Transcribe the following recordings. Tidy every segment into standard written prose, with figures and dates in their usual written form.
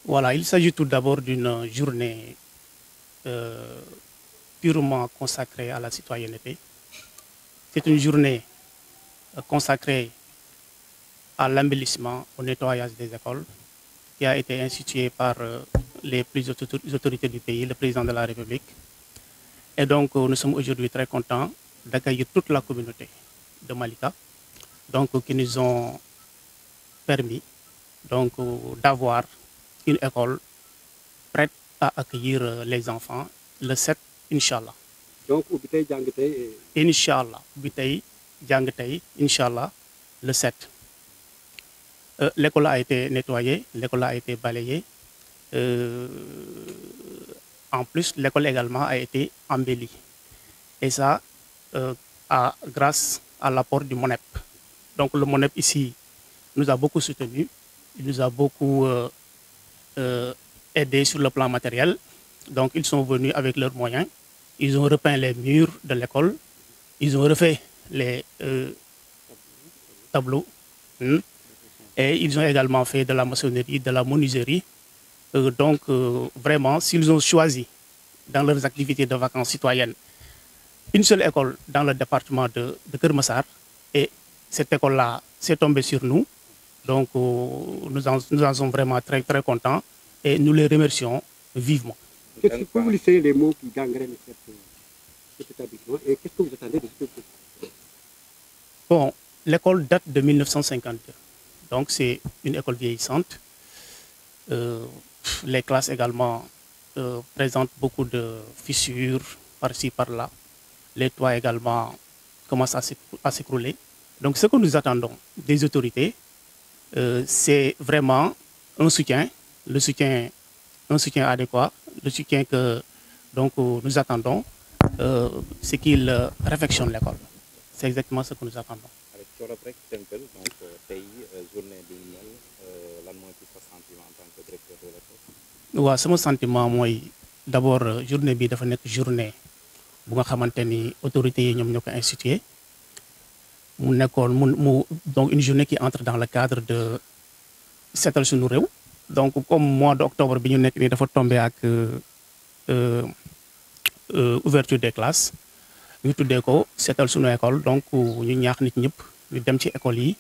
Voilà, il s'agit tout d'abord d'une journée purement consacrée à la citoyenneté. C'est une journée consacrée à l'embellissement, au nettoyage des écoles, qui a été instituée par les plus hautes autorités du pays, le président de la République. Et donc, nous sommes aujourd'hui très contents d'accueillir toute la communauté de Malika, donc, qui nous ont permis d'avoir une école prête à accueillir les enfants le 7, Inch'Allah. Donc, Inch'Allah, Inch'Allah, le 7. L'école a été nettoyée, l'école a été balayée. En plus, l'école également a été embellie. Et ça, grâce à l'apport du MONEP. Donc, le MONEP ici nous a beaucoup soutenus, il nous a beaucoup aidés sur le plan matériel. Donc, ils sont venus avec leurs moyens. Ils ont repeint les murs de l'école. Ils ont refait les tableaux. Et ils ont également fait de la maçonnerie, de la menuiserie. Vraiment, s'ils ont choisi dans leurs activités de vacances citoyennes une seule école dans le département de Keur Massar, et cette école-là s'est tombée sur nous. Donc, nous en sommes vraiment très, très contents et nous les remercions vivement. Qu'est-ce que vous laissez les mots qui gangrènent cet établissement et qu'est-ce que vous attendez de ce établissement? Bon, l'école date de 1952. Donc, c'est une école vieillissante. Les classes également présentent beaucoup de fissures par-ci, par-là. Les toits également commencent à s'écrouler. Donc, ce que nous attendons des autorités, c'est vraiment un soutien, un soutien adéquat, le soutien que nous attendons, c'est qu'ils réfectionnent l'école. C'est exactement ce que nous attendons. waaw sama sentiment mooy d'abord journée bi dafa nekk journée bu nga xamante ni autorités yi ñoom ñoo ko institué mu nekkoon donc une journée qui entre dans le cadre de seetal suñu réew. Donc comme mois d'octobre bi ñu nekk nii dafa tombé ak ouverture des classes ñu tuddee ko seetal suñu école, donc ñu ñaax nit ñëpp ñu dem ci école yi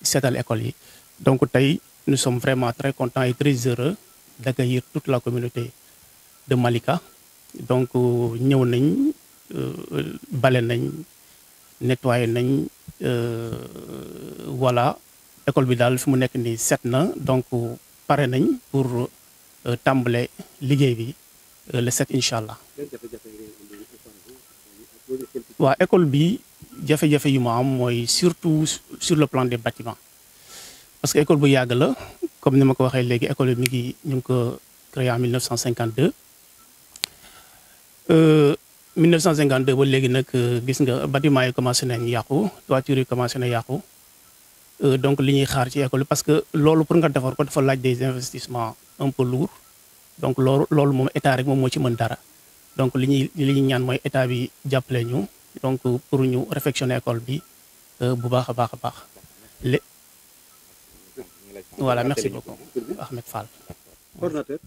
seetal école yi. Donc tey nous sommes vraiment très contents et très heureux d'accueillir toute la communauté de Malika. Donc ñëw nañ bale nañ nettoyé nañ voilà, école bi daal fi mu nekk nii set na, donc pare nañ pour tàmbale liggéey bi le 7 Inch'Allah. waaw école bi jafe-jafe yu ma am mooy surtout sur le plan des bâtiments, parce que école bu yàgg la, comme ni ma ko waxee léegi école bi ñu ngi ko créée en 1952. 1952 ba léegi nag gis nga bâtiment yi commencé nañ yàqu toiture yi commencé na yàqu donc li ñuy xaar ci école parce que loolu pour nga defar ko dafa laaj des investissements un peu lourds donc loolu moom état rek moom moo ci mën dara donc li ñuy ñaan mooy état bi jàppale ñu donc pour ñu réfectionner école bi bu baax a baax a baax voilà merci beaucoup Ahmed Fall. Coordinateur.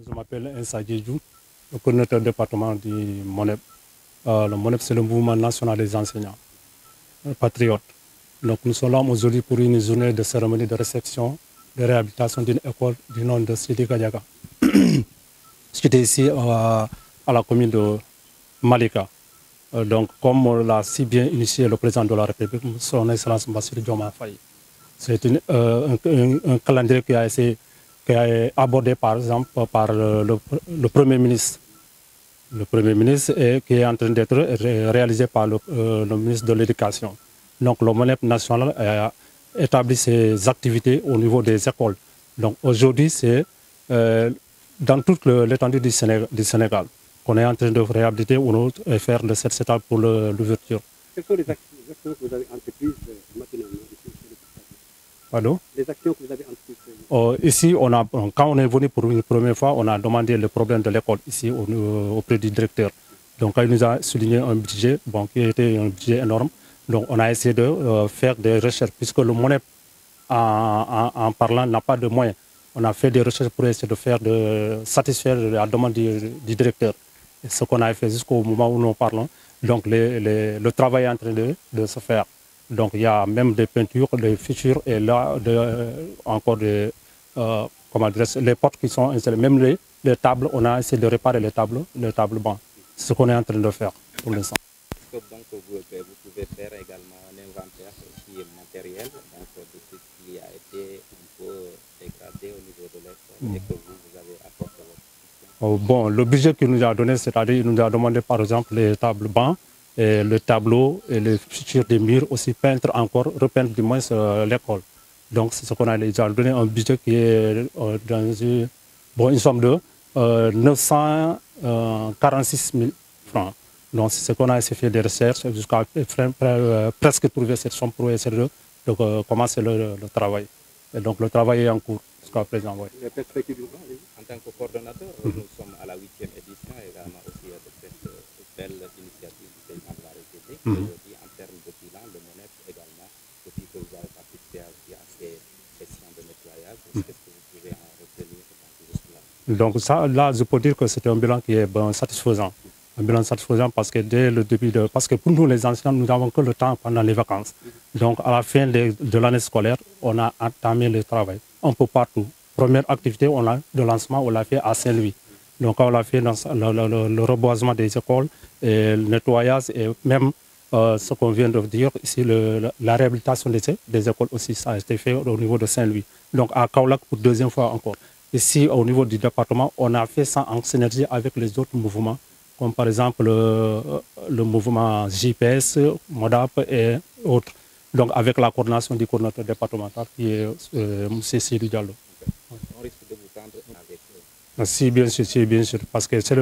Je m'appelle Insa Diédhiou, le coordinateur département du MONEP. Le MONEP, c'est le mouvement national des enseignants patriotes. Donc nous sommes là aujourd'hui pour une journée de cérémonie de réception, de réhabilitation d'une école du nom de Sidi Gadiaga. C'était ici à la commune de Malika. Donc comme l'a si bien initié le président de la République, son Excellence Bassirou Diomaye Faye. C'est un calendrier qui a été abordé par exemple par le Premier ministre. Le Premier ministre et qui est en train d'être réalisé par le ministre de l'Éducation. Donc le MONEP national a établi ses activités au niveau des écoles. Donc aujourd'hui, c'est dans toute l'étendue du Sénégal qu'on est en train de réhabiliter et faire de cette étape pour l'ouverture. Quelles sont les actions que vous avez entreprises matinalement ici? Pardon? Les actions que vous avez entreprises ici, quand on est venu pour une première fois, on a demandé le problème de l'école ici auprès du directeur. Donc il nous a souligné un budget qui était un budget énorme. Donc on a essayé de faire des recherches, puisque le MONEP, en parlant, n'a pas de moyens. On a fait des recherches pour essayer de satisfaire la demande du directeur. Et ce qu'on a fait jusqu'au moment où nous parlons. Donc le travail est en train de se faire. Donc il y a même des peintures, des fissures et là encore les portes qui sont installées. Même les tables, on a essayé de réparer les tables bancs. C'est ce qu'on est en train de faire pour l'instant. Donc vous pouvez faire également un inventaire qui est matériel donc, de ce qui a été un peu dégradé au niveau de l'école et que vous avez apporté votre bon, le budget qu'il nous a donné, c'est-à-dire qu'il nous a demandé par exemple les tables bancs, et le tableau et les fissures des murs, aussi peindre encore, repeindre du moins l'école. Donc c'est ce qu'on a déjà donné, un budget qui est dans une somme de 946 000 francs. Donc c'est ce qu'on a essayé de faire des recherches jusqu'à presque trouver cette somme pour essayer de commencer le travail. Et donc le travail est en cours jusqu'à présent. Oui. Les perspectives en tant que coordonnateur, nous sommes à la 8e édition également aussi de cette belle initiative du président de la République. Aujourd'hui, en termes de bilan, le MONEP également, depuis que vous avez participé à ces sessions de nettoyage, qu'est-ce que vous pouvez en retenir jusque-là? Donc ça, là, je peux dire que c'est un bilan qui est satisfaisant. Un bilan satisfaisant parce que dès le début parce que pour nous les enseignants, nous n'avons que le temps pendant les vacances. Donc à la fin de l'année scolaire, on a entamé le travail un peu partout. Première activité de lancement, on l'a fait à Saint-Louis. Donc on l'a fait dans le reboisement des écoles, et le nettoyage et même ce qu'on vient de dire ici, la réhabilitation des écoles aussi, ça a été fait au niveau de Saint-Louis. Donc à Kaolack pour deuxième fois encore. Ici au niveau du département, on a fait ça en synergie avec les autres mouvements, comme par exemple le mouvement JPS, MODAP et autres. Donc avec la coordination du coordinateur départemental qui est M. Sidou Diallo. On risque de vous prendre avec Si, bien sûr, parce que c'est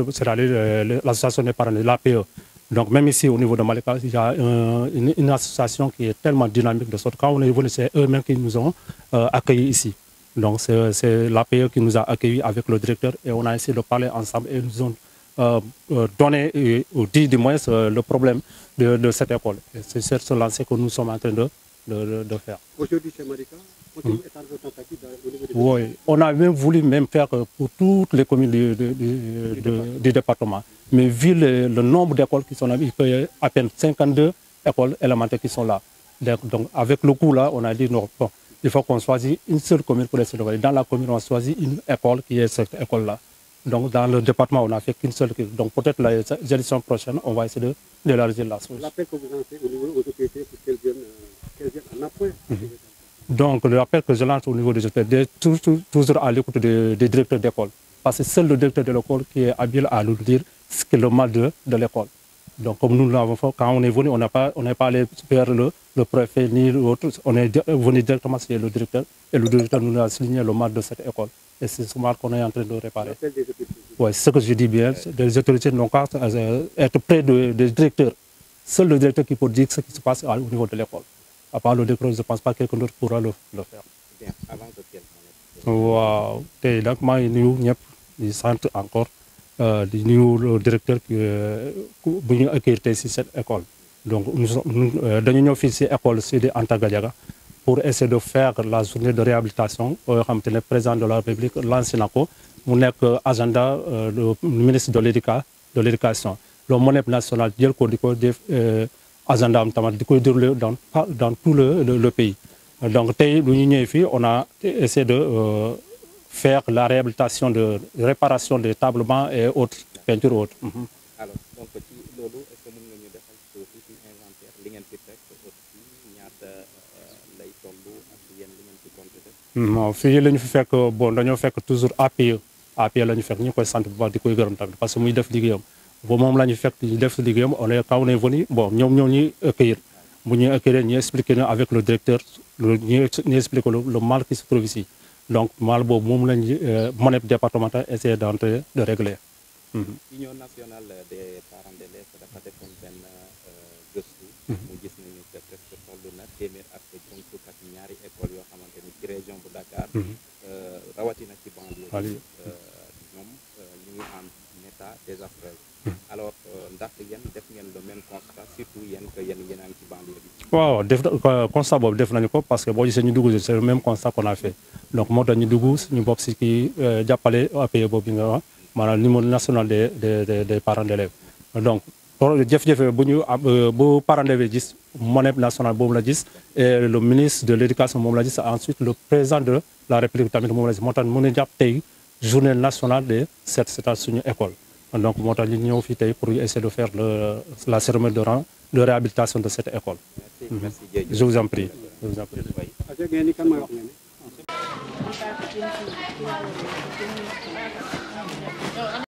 l'association des parents, l'APE. Donc même ici au niveau de Malika, il y a une association qui est tellement dynamique de sorte quand on est venu, c'est eux-mêmes qui nous ont accueillis ici. Donc c'est l'APE qui nous a accueillis avec le directeur et on a essayé de parler ensemble et nous ont donné ou dit du moins le problème de cette école. C'est sur ce lancer que nous sommes en train de faire. Aujourd'hui, c'est Malika. Oui, on a même voulu faire pour toutes les communes du département. Mais vu le nombre d'écoles qui sont là, il y a à peine 52 écoles élémentaires qui sont là. Donc avec le coup là, on a dit non, bon, il faut qu'on choisisse une seule commune pour essayer de voir. Dans la commune, on a choisi une école qui est cette école-là. Donc dans le département, on n'a fait qu'une seule. Donc peut-être la édition prochaine, on va essayer d'élargir la source. L'appel que vous lancez au niveau aux autorités pour qu'elles viennent en appoint. Donc l'appel que je lance au niveau des autorités, toujours à l'écoute des directeurs d'école. Parce que seul le directeur de l'école qui est habile à nous dire ce qu'est le mal de l'école. Donc comme nous l'avons fait, quand on est venu, on n'est pas allé vers le préfet ni l'autre, on est venu directement chez le directeur et le directeur nous a signé le mal de cette école. Et c'est ce qu'on est en train de réparer. L'appel des autorités. Oui, c'est ce que je dis bien. Les autorités n'ont qu'à être près des directeurs. Seul le directeur qui peut dire ce qui se passe au niveau de l'école. À part le directeur, je ne pense pas que quelqu'un d'autre pourra le faire. Bien, avant de quel waaw tey nag maa ngi nuyu ñëpp di sant encore di nuyu le directeur bu ñu accueillir tey si cette école. Donc dañu ñëw fii si école Seydi Anta Gadiaga pour essayer de faire la journée de réhabilitation yoo xamante ne président de la République lancé na ko mu nekk agenda du ministre de l'éducation. Le MONEP national jël ko di ko def agenda am tamit di koy dérouler dans tout le pays. Donc tey lu ñu ñëwee fii on a essayé de faire la réhabilitation de réparation des tableaux bancs et autres peintures autres. Alors donc ci loolu est-ce que mën nga ñu defal tuuti ci inventaire li ngeen fi fekk aussi ñaata lay toll ak yéen li ngeen fi compté def. Non fii la ñu fi fekk bon dañoo fekk toujours APE la ñu fekk ñu koy sant bu baax di koy gërëm tamit parce que muy def liggéeyam bo moom la ñu fekk di def liggéeyam quand on est venu bon ñoom ñoo ñuy accueillir bu ñuy accueillir ñu expliqué na avec le directeur ñu expliqué le mal qui se trouve ici donc mal boobu moom lañ MONEP départemental essayer d'entrer de régler. Union nationale des parents d'élèves dafa defoon benn gëstu. mu gis nañu que presque toll na téeméer ak juróom fukk ak ñaari école yoo xamante ni ci région bu Dakar. rawatina ci banlieue. ñoom ñu ngi en état désastreux. alors ndax yéen def ngeen le même constat surtout yéen que yéen a ngi ci banlieue bi. waaw def constat boobu def nañu ko parce que boo gisee ñu dugg c'est le même constat qu'on a fait donc moo tax ñu dugg ñu bokk si kii jàppale APE boobu nga wax maanaam niveau national des parents d'élèves donc jafe-jafe bu parents d'élèves gis MONEP national boobu la gis et le ministre de l'éducation moom la gis ensuite le président de la République tamit moom la gis moo tax mën a jàpp tey journée nationale de c'est suñu école donc moo tax ñu ñëw fii tey pour essayer de faire la cérémonie de réhabilitation de cette école. Merci Diedhiou. Je vous en prie.